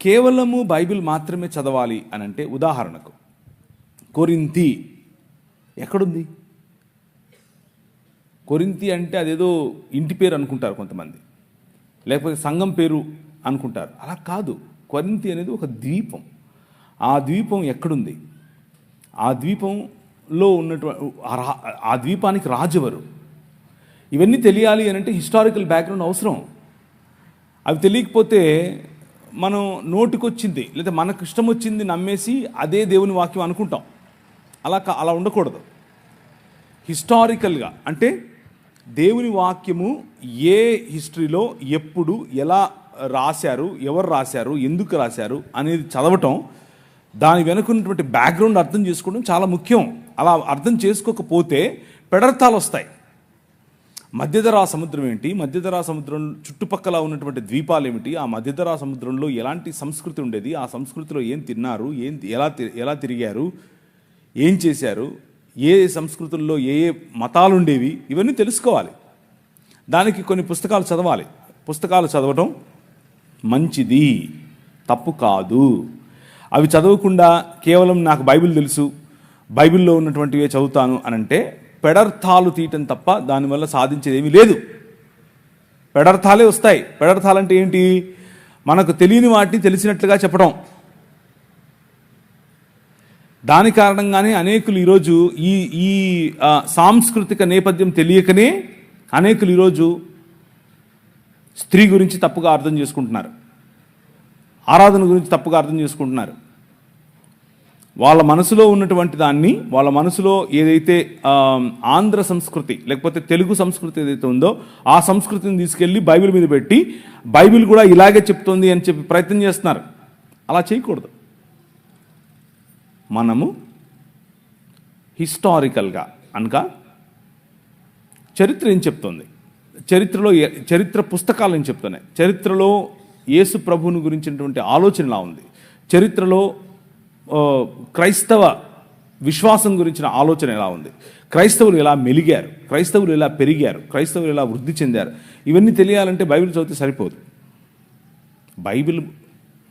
కేవలము బైబిల్ మాత్రమే చదవాలి అని అంటే, ఉదాహరణకు కొరింథీ ఎక్కడుంది? కొరింథీ అంటే అదేదో ఇంటి పేరు అనుకుంటారు కొంతమంది, లేకపోతే సంఘం పేరు అనుకుంటారు. అలా కాదు. కొరింథీ అనేది ఒక ద్వీపం. ఆ ద్వీపం ఎక్కడుంది? ఆ ద్వీపంలో ఉన్నటువంటి ఆ ద్వీపానికి రాజువరు? ఇవన్నీ తెలియాలి అని అంటే హిస్టారికల్ బ్యాక్గ్రౌండ్ అవసరం. అవి తెలియకపోతే మనం నోటికొచ్చింది లేదా మనకు ఇష్టం వచ్చింది నమ్మేసి అదే దేవుని వాక్యం అనుకుంటాం. అలా ఉండకూడదు. హిస్టారికల్గా అంటే దేవుని వాక్యము ఏ హిస్టరీలో ఎప్పుడు ఎలా రాశారు, ఎవరు రాశారు, ఎందుకు రాశారు అనేది చదవటం, దాని వెనుకున్నటువంటి బ్యాక్గ్రౌండ్ అర్థం చేసుకోవడం చాలా ముఖ్యం. అలా అర్థం చేసుకోకపోతే పెడర్థాలు వస్తాయి. మధ్యధరా సముద్రం ఏంటి, మధ్యధరా సముద్రం చుట్టుపక్కల ఉన్నటువంటి ద్వీపాలు ఏమిటి, ఆ మధ్యధరా సముద్రంలో ఎలాంటి సంస్కృతి ఉండేది, ఆ సంస్కృతిలో ఏం తిన్నారు, ఎలా తిరిగారు, ఏం చేశారు, ఏ సంస్కృతుల్లో ఏ మతాలు ఉండేవి, ఇవన్నీ తెలుసుకోవాలి. దానికి కొన్ని పుస్తకాలు చదవాలి. పుస్తకాలు చదవటం మంచిది, తప్పు కాదు. అవి చదవకుండా కేవలం నాకు బైబిల్ తెలుసు, బైబిల్లో ఉన్నటువంటివే చదువుతాను అని అంటే పెడర్థాలు తీయటం తప్ప దానివల్ల సాధించేది ఏమీ లేదు. పెడర్థాలే వస్తాయి. పెడర్థాలంటే ఏంటి? మనకు తెలియని వాటిని తెలిసినట్లుగా చెప్పడం. దాని కారణంగానే అనేకులు ఈరోజు ఈ సాంస్కృతిక నేపథ్యం తెలియకనే అనేకులు ఈరోజు స్త్రీ గురించి తప్పుగా అర్థం చేసుకుంటున్నారు, ఆరాధన గురించి తప్పుగా అర్థం చేసుకుంటున్నారు. వాళ్ళ మనసులో ఉన్నటువంటి దాన్ని, వాళ్ళ మనసులో ఏదైతే ఆంధ్ర సంస్కృతి లేకపోతే తెలుగు సంస్కృతి ఏదైతే ఉందో ఆ సంస్కృతిని తీసుకెళ్ళి బైబిల్ మీద పెట్టి బైబిల్ కూడా ఇలాగే చెప్తుంది అని చెప్పి ప్రయత్నం చేస్తున్నారు. అలా చేయకూడదు. మనము హిస్టారికల్గా అనగా చరిత్ర ఏం చెప్తుంది, చరిత్ర పుస్తకాలు ఏం చెప్తున్నాయి, చరిత్రలో యేసు ప్రభువుని గురించినటువంటి ఆలోచన ఎలా ఉంది, చరిత్రలో క్రైస్తవ విశ్వాసం గురించిన ఆలోచన ఎలా ఉంది, క్రైస్తవులు ఎలా మెలిగారు, క్రైస్తవులు ఎలా పెరిగారు, క్రైస్తవులు ఎలా వృద్ధి చెందారు, ఇవన్నీ తెలియాలంటే బైబిల్ చదివితే సరిపోదు. బైబిల్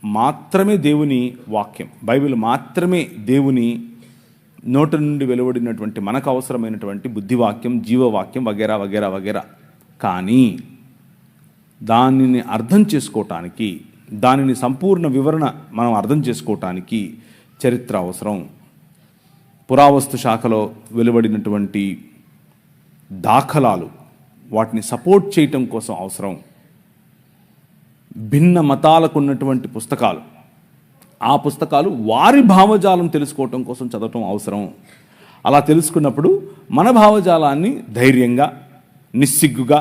మాత్రమే దేవుని వాక్యం, బైబిల్ మాత్రమే దేవుని నోటి నుండి వెలువడినటువంటి మనకు అవసరమైనటువంటి బుద్ధివాక్యం, జీవవాక్యం వగేరా వగేరా వగేరా. కానీ దానిని అర్థం చేసుకోవటానికి, దానిని సంపూర్ణ వివరణ మనం అర్థం చేసుకోవటానికి చరిత్ర అవసరం. పురావస్తు శాఖలో వెలువడినటువంటి దాఖలాలు, వాటిని సపోర్ట్ చేయటం కోసం అవసరం. భిన్న మతాలకు ఉన్నటువంటి పుస్తకాలు, ఆ పుస్తకాలు వారి భావజాలం తెలుసుకోవటం కోసం చదవటం అవసరం. అలా తెలుసుకున్నప్పుడు మన భావజాలాన్ని ధైర్యంగా, నిస్సిగ్గుగా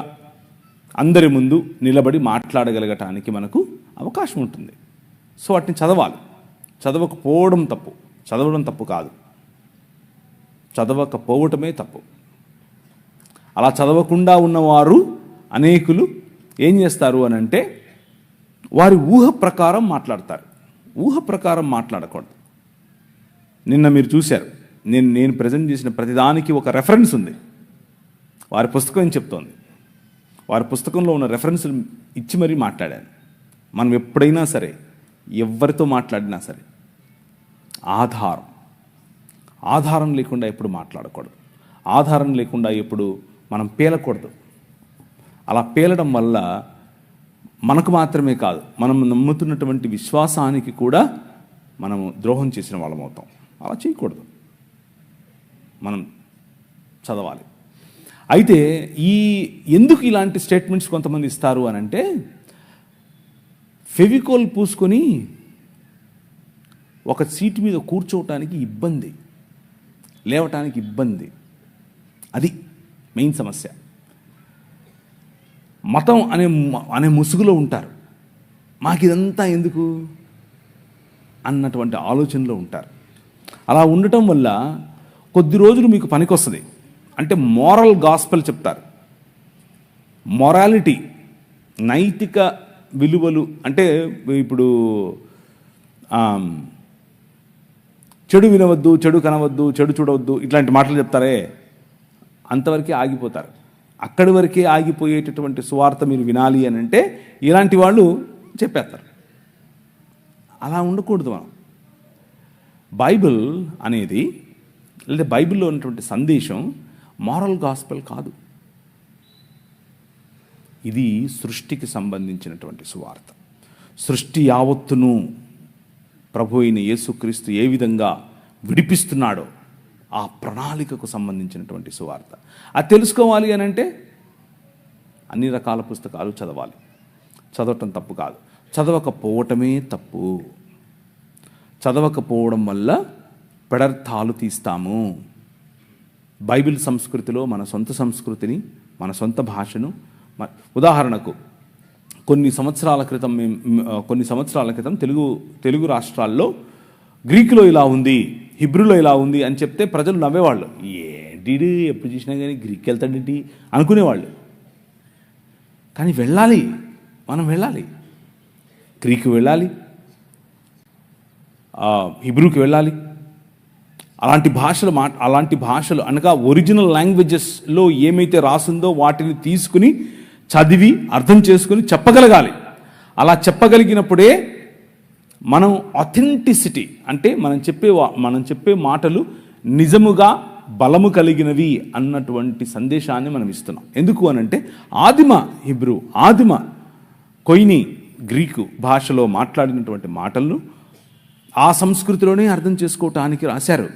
అందరి ముందు నిలబడి మాట్లాడగలగటానికి మనకు అవకాశం ఉంటుంది. సో వాటిని చదవాలి. చదవకపోవడం తప్పు, చదవడం తప్పు కాదు, చదవకపోవటమే తప్పు. అలా చదవకుండా ఉన్నవారు అనేకులు ఏం చేస్తారు అని అంటే వారి ఊహ ప్రకారం మాట్లాడతారు. ఊహ ప్రకారం మాట్లాడకూడదు. నిన్న మీరు చూశారు, నేను ప్రజెంట్ చేసిన ప్రతిదానికి ఒక రెఫరెన్స్ ఉంది. వారి పుస్తకం ఏం చెప్తోంది, వారి పుస్తకంలో ఉన్న రెఫరెన్స్లు ఇచ్చి మరీ మాట్లాడాను. మనం ఎప్పుడైనా సరే, ఎవరితో మాట్లాడినా సరే ఆధారం లేకుండా ఎప్పుడు మాట్లాడకూడదు. ఆధారం లేకుండా ఎప్పుడు మనం పేలకూడదు. అలా పేలడం వల్ల మనకు మాత్రమే కాదు, మనం నమ్ముతున్నటువంటి విశ్వాసానికి కూడా మనము ద్రోహం చేసిన వాళ్ళం అవుతాం. అలా చేయకూడదు. మనం చదవాలి. అయితే ఎందుకు ఇలాంటి స్టేట్మెంట్స్ కొంతమంది ఇస్తారు అని అంటే, ఫెవికోల్ పూసుకొని ఒక సీటు మీద కూర్చోవటానికి ఇబ్బంది, లేవటానికి ఇబ్బంది. అది మెయిన్ సమస్య. మతం అనే ముసుగులో ఉంటారు. మాకిదంతా ఎందుకు అన్నటువంటి ఆలోచనలో ఉంటారు. అలా ఉండటం వల్ల కొద్ది రోజులు మీకు పనికొస్తుంది. అంటే మోరల్ గాస్పెల్ చెప్తారు. మొరాలిటీ, నైతిక విలువలు. అంటే ఇప్పుడు చెడు వినవద్దు, చెడు కనవద్దు, చెడు చూడవద్దు, ఇట్లాంటి మాటలు చెప్తారే, అంతవరకే ఆగిపోతారు. అక్కడి వరకే ఆగిపోయేటటువంటి సువార్త మీరు వినాలి అని అంటే ఇలాంటి వాళ్ళు చెప్పేస్తారు. అలా ఉండకూడదు మనం. బైబిల్ అనేది, లేదా బైబిల్లో ఉన్నటువంటి సందేశం మారల్ గాస్పెల్ కాదు. ఇది సృష్టికి సంబంధించినటువంటి సువార్త. సృష్టి యావత్తును ప్రభు అయిన యేసుక్రీస్తు ఏ విధంగా విడిపిస్తున్నాడో ఆ ప్రణాళికకు సంబంధించినటువంటి సువార్త. అది తెలుసుకోవాలి అని అంటే అన్ని రకాల పుస్తకాలు చదవాలి. చదవటం తప్పు కాదు, చదవకపోవటమే తప్పు. చదవకపోవడం వల్ల పెడర్థాలు తీస్తాము. బైబిల్ సంస్కృతిలో మన సొంత సంస్కృతిని, మన సొంత భాషను, ఉదాహరణకు కొన్ని సంవత్సరాల క్రితం తెలుగు రాష్ట్రాల్లో గ్రీకులో ఇలా ఉంది, హిబ్రూలో ఇలా ఉంది అని చెప్తే ప్రజలు నవ్వేవాళ్ళు. ఏంటి ఎప్పుడు చూసినా కానీ గ్రీక్ వెళ్తాడేంటి అనుకునేవాళ్ళు. కానీ వెళ్ళాలి, మనం వెళ్ళాలి, గ్రీకు వెళ్ళాలి, హిబ్రూకి వెళ్ళాలి. అలాంటి భాషలు అనగా ఒరిజినల్ లాంగ్వేజెస్లో ఏమైతే రాసిందో వాటిని తీసుకుని చదివి అర్థం చేసుకుని చెప్పగలగాలి. అలా చెప్పగలిగినప్పుడే మనం ఆథెంటిసిటీ, అంటే మనం చెప్పే మాటలు నిజముగా బలము కలిగినవి అన్నటువంటి సందేశాన్ని మనం ఇస్తున్నాం. ఎందుకు అనంటే ఆదిమ హిబ్రూ, ఆదిమ కొయిని గ్రీకు భాషలో మాట్లాడినటువంటి మాటలను ఆ సంస్కృతిలోనే అర్థం చేసుకోవటానికి రాశారు.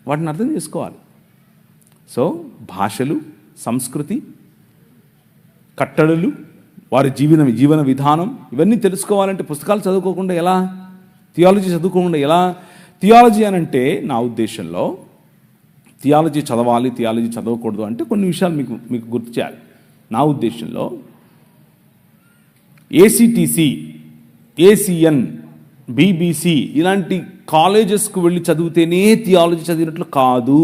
వాటిని అర్థం చేసుకోవాలి. సో భాషలు, సంస్కృతి, కట్టడలు, వారి జీవన విధానం ఇవన్నీ తెలుసుకోవాలంటే పుస్తకాలు చదువుకోకుండా ఎలా? థియాలజీ చదువుకోకుండా ఎలా? థియాలజీ అనంటే నా ఉద్దేశంలో థియాలజీ చదవాలి, థియాలజీ చదవకూడదు అంటే కొన్ని విషయాలు మీకు గుర్తు చేయాలి. నా ఉద్దేశంలో ఏసీటీసీ, ఏసీఎన్, బీబీసీ ఇలాంటి కాలేజెస్కు వెళ్ళి చదివితేనే థియాలజీ చదివినట్లు కాదు.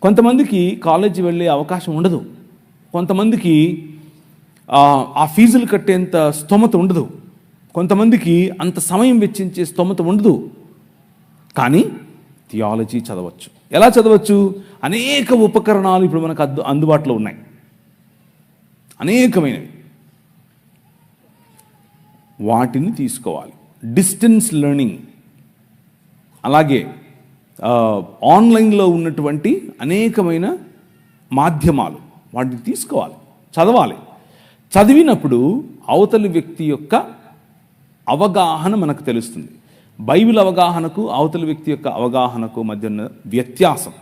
కొంతమందికి కాలేజీ వెళ్ళే అవకాశం ఉండదు, కొంతమందికి ఆ ఫీజులు కట్టేంత స్తోమత ఉండదు, కొంతమందికి అంత సమయం వెచ్చించే స్తోమత ఉండదు. కానీ థియాలజీ చదవచ్చు. ఎలా చదవచ్చు? అనేక ఉపకరణాలు ఇప్పుడు మనకు అందుబాటులో ఉన్నాయి, అనేకమైనవి. వాటిని తీసుకోవాలి. డిస్టెన్స్ లెర్నింగ్, అలాగే ఆన్లైన్లో ఉన్నటువంటి అనేకమైన మాధ్యమాలు, వాటిని తీసుకోవాలి, చదవాలి. చదివినప్పుడు అవతలి వ్యక్తి యొక్క అవగాహన మనకు తెలుస్తుంది. బైబిల్ అవగాహనకు అవతలి వ్యక్తి యొక్క అవగాహనకు మధ్య ఉన్న వ్యత్యాసం,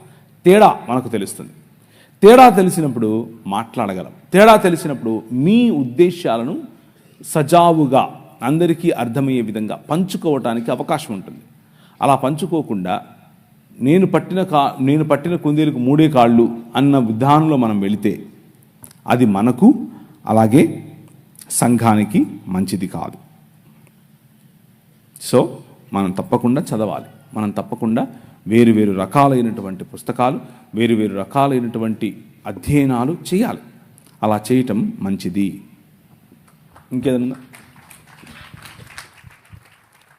తేడా మనకు తెలుస్తుంది. తేడా తెలిసినప్పుడు మాట్లాడగలం. తేడా తెలిసినప్పుడు మీ ఉద్దేశాలను సజావుగా అందరికీ అర్థమయ్యే విధంగా పంచుకోవటానికి అవకాశం ఉంటుంది. అలా పంచుకోకుండా నేను పట్టిన కుందేలకు మూడే కాళ్ళు అన్న విధానంలో మనం వెళితే అది మనకు అలాగే సంఘానికి మంచిది కాదు. సో మనం తప్పకుండా చదవాలి. మనం తప్పకుండా వేరు రకాలైనటువంటి పుస్తకాలు, వేరు రకాలైనటువంటి అధ్యయనాలు చేయాలి. అలా చేయటం మంచిది. ఇంకేదన్నా?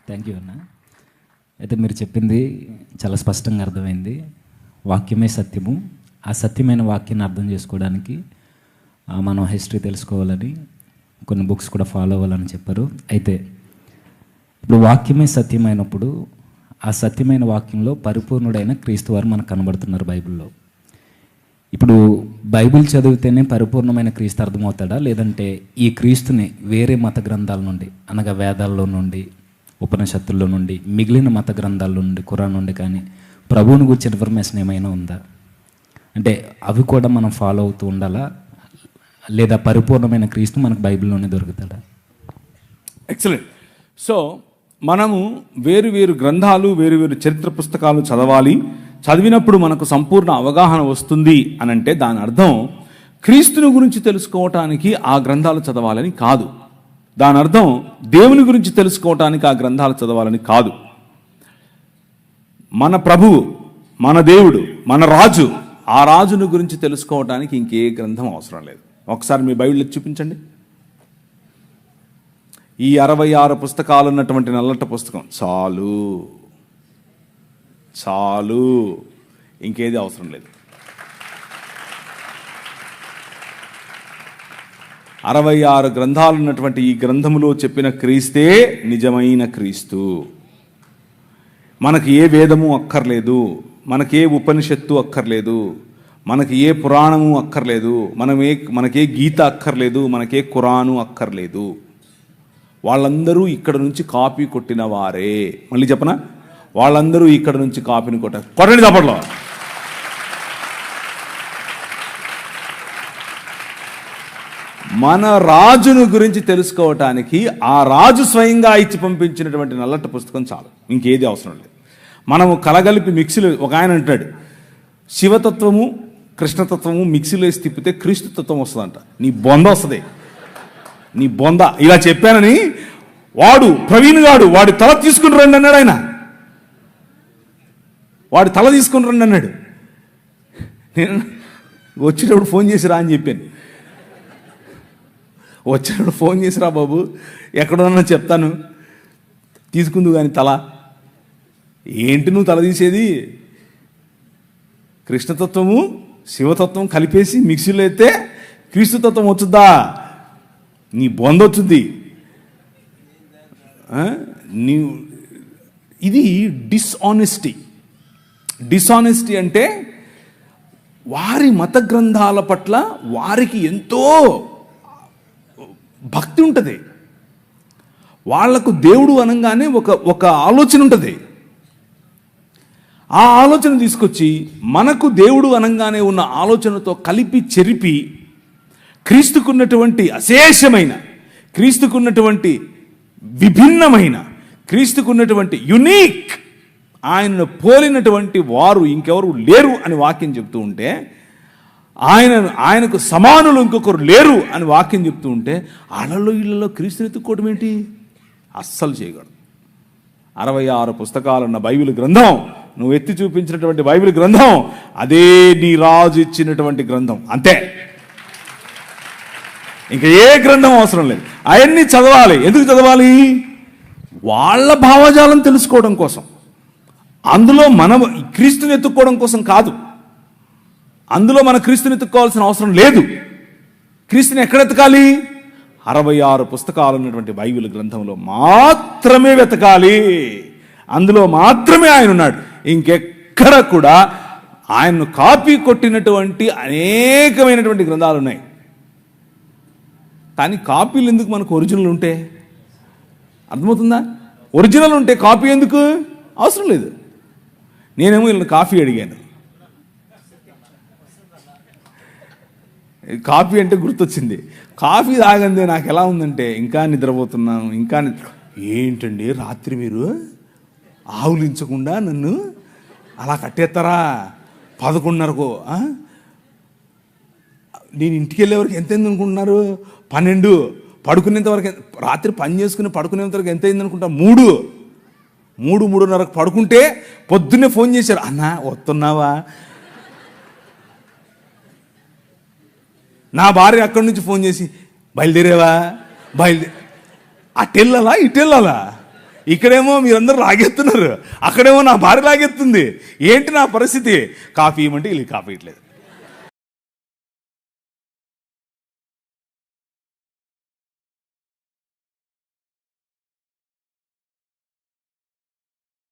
థ్యాంక్ యూ అన్న. అయితే మీరు చెప్పింది చాలా స్పష్టంగా అర్థమైంది. వాక్యమే సత్యము. ఆ సత్యమైన వాక్యాన్ని అర్థం చేసుకోవడానికి మనం హిస్టరీ తెలుసుకోవాలని, కొన్ని బుక్స్ కూడా ఫాలో అవ్వాలని చెప్పారు. అయితే ఇప్పుడు వాక్యమే సత్యమైనప్పుడు ఆ సత్యమైన వాక్యంలో పరిపూర్ణుడైన క్రీస్తు వారు మనకు కనబడుతున్నారు బైబిల్లో. ఇప్పుడు బైబిల్ చదివితేనే పరిపూర్ణమైన క్రీస్తు అర్థమవుతాడా, లేదంటే ఈ క్రీస్తుని వేరే మత గ్రంథాల నుండి, అనగా వేదాల్లో నుండి, ఉపనిషత్తుల్లో నుండి, మిగిలిన మత గ్రంథాల నుండి, ఖురాన్ నుండి కానీ ప్రభువుని గురించి ఇన్ఫర్మేషన్ ఏమైనా ఉందా? అంటే అవి కూడా మనం ఫాలో అవుతూ ఉండాలా, లేదా పరిపూర్ణమైన క్రీస్తు మనకు బైబిల్లోనే దొరుకుతాడా? ఎక్సలెంట్. సో మనము వేరు గ్రంథాలు, వేరు చరిత్ర పుస్తకాలు చదవాలి. చదివినప్పుడు మనకు సంపూర్ణ అవగాహన వస్తుంది అనంటే దాని అర్థం క్రీస్తుని గురించి తెలుసుకోవటానికి ఆ గ్రంథాలు చదవాలని కాదు. దాని అర్థం దేవుని గురించి తెలుసుకోవటానికి ఆ గ్రంథాలు చదవాలని కాదు. మన ప్రభువు, మన దేవుడు, మన రాజు, ఆ రాజుని గురించి తెలుసుకోవటానికి ఇంకే గ్రంథం అవసరం లేదు. ఒకసారి మీ బైబిల్ చూపించండి. ఈ 66 పుస్తకాలు ఉన్నటువంటి నల్లట పుస్తకం చాలు, ఇంకేది అవసరం లేదు. 66 గ్రంథాలు ఉన్నటువంటి ఈ గ్రంథములో చెప్పిన క్రీస్తే నిజమైన క్రీస్తు. మనకి ఏ వేదము అక్కర్లేదు, మనకే ఉపనిషత్తు అక్కర్లేదు, మనకి ఏ పురాణము అక్కర్లేదు, మనకే గీత అక్కర్లేదు, మనకే ఖురాను అక్కర్లేదు. వాళ్ళందరూ ఇక్కడ నుంచి కాపీ కొట్టిన వారే. మళ్ళీ చెప్పనా, వాళ్ళందరూ ఇక్కడ నుంచి కాపీని కొట్టండి తప్పట్లో. మన రాజును గురించి తెలుసుకోవటానికి ఆ రాజు స్వయంగా ఇచ్చి పంపించినటువంటి నల్లట పుస్తకం చాలు, ఇంకేది అవసరం లేదు. మనము కలగలిపి మిక్సీలో, ఒక ఆయన అంటాడు శివతత్వము కృష్ణతత్వము మిక్సీలో వేసి తిప్పితే క్రీస్తు తత్వం వస్తుందంట. నీ బొంద వస్తుంది, నీ బొంద. ఇలా చెప్పానని వాడు ప్రవీణ్ గాడు వాడి తల తీసుకుని రండి అన్నాడు. ఆయన వాడి తల తీసుకుని రండి అన్నాడు. నేను వచ్చేటప్పుడు ఫోన్ చేసి రా అని చెప్పాను. వచ్చేటప్పుడు ఫోన్ చేసి రా బాబు, ఎక్కడున్నా చెప్తాను, తీసుకుందు కానీ తల. ఏంటి నువ్వు తల తీసేది? కృష్ణతత్వము శివతత్వం కలిపేసి మిక్సీలో అయితే క్రీస్తుతత్వం వచ్చుద్దా? నీ బొందొచ్చుద్ది. ఇది డిసానెస్టీ అంటే వారి మత గ్రంథాల పట్ల వారికి ఎంతో భక్తి ఉంటుంది. వాళ్లకు దేవుడు అనగానే ఒక ఆలోచన ఉంటుంది. ఆ ఆలోచన తీసుకొచ్చి మనకు దేవుడు అనగానే ఉన్న ఆలోచనతో కలిపి చెరిపి క్రీస్తుకున్నటువంటి అశేషమైన, క్రీస్తుకున్నటువంటి విభిన్నమైన, క్రీస్తుకున్నటువంటి యునీక్, ఆయనను పోలినటువంటి వారు ఇంకెవరు లేరు అని వాక్యం చెప్తూ ఉంటే, ఆయనకు సమానులు ఇంకొకరు లేరు అని వాక్యం చెప్తూ ఉంటే, ఆళ్ళలో ఇళ్లలో క్రీస్తుని ఎత్తుక్కోవడం ఏంటి? అస్సలు చేయకూడదు. 66 పుస్తకాలున్న బైబిల్ గ్రంథం, నువ్వు ఎత్తి చూపించినటువంటి బైబిల్ గ్రంథం, అదే నీ రాజు ఇచ్చినటువంటి గ్రంథం, అంతే. ఇంకా ఏ గ్రంథం అవసరం లేదు. అవన్నీ చదవాలి. ఎందుకు చదవాలి? వాళ్ళ భావజాలం తెలుసుకోవడం కోసం. అందులో మనం క్రీస్తుని ఎత్తుక్కోవడం కోసం కాదు. అందులో మన క్రీస్తుని ఎత్తుక్కోవాల్సిన అవసరం లేదు. క్రీస్తుని ఎక్కడ ఎతకాలి? 66 పుస్తకాలు ఉన్నటువంటి బైబిల్ గ్రంథంలో మాత్రమే వెతకాలి. అందులో మాత్రమే ఆయన ఉన్నాడు. ఇంకెక్కడ కూడా ఆయన్ను కాపీ కొట్టినటువంటి అనేకమైనటువంటి గ్రంథాలు ఉన్నాయి. కానీ కాపీలు ఎందుకు? మనకు ఒరిజినల్ ఉంటే. అర్థమవుతుందా? ఒరిజినల్ ఉంటే కాపీ ఎందుకు అవసరం లేదు. నేనేమో వీళ్ళని కాఫీ అడిగాను. కాఫీ అంటే గుర్తొచ్చింది. కాఫీ తాగందే నాకు ఎలా ఉందంటే, ఇంకా నిద్రపోతున్నాను, ఇంకా ఏంటండి రాత్రి మీరు ఆవులించకుండా నన్ను అలా కట్టేస్తారా 11:30కు? నేను ఇంటికి వెళ్ళేవరకు ఎంత అయింది అనుకుంటున్నారు? 12. పడుకునేంత వరకు, రాత్రి పని చేసుకుని పడుకునేంత వరకు ఎంత అయింది అనుకుంటా? 3:30కు పడుకుంటే పొద్దున్నే ఫోన్ చేశారు, అన్నా వస్తున్నావా? నా భార్య అక్కడి నుంచి ఫోన్ చేసి, బయలుదేరేవా? అటెళ్ళాలా ఇటెళ్ళాలా? ఇక్కడేమో మీరందరూ లాగెత్తున్నారు, అక్కడేమో నా భార్య లాగెత్తుంది. ఏంటి నా పరిస్థితి? కాఫీ ఇవ్వమంటే వీళ్ళకి కాఫీ ఇట్లేదు.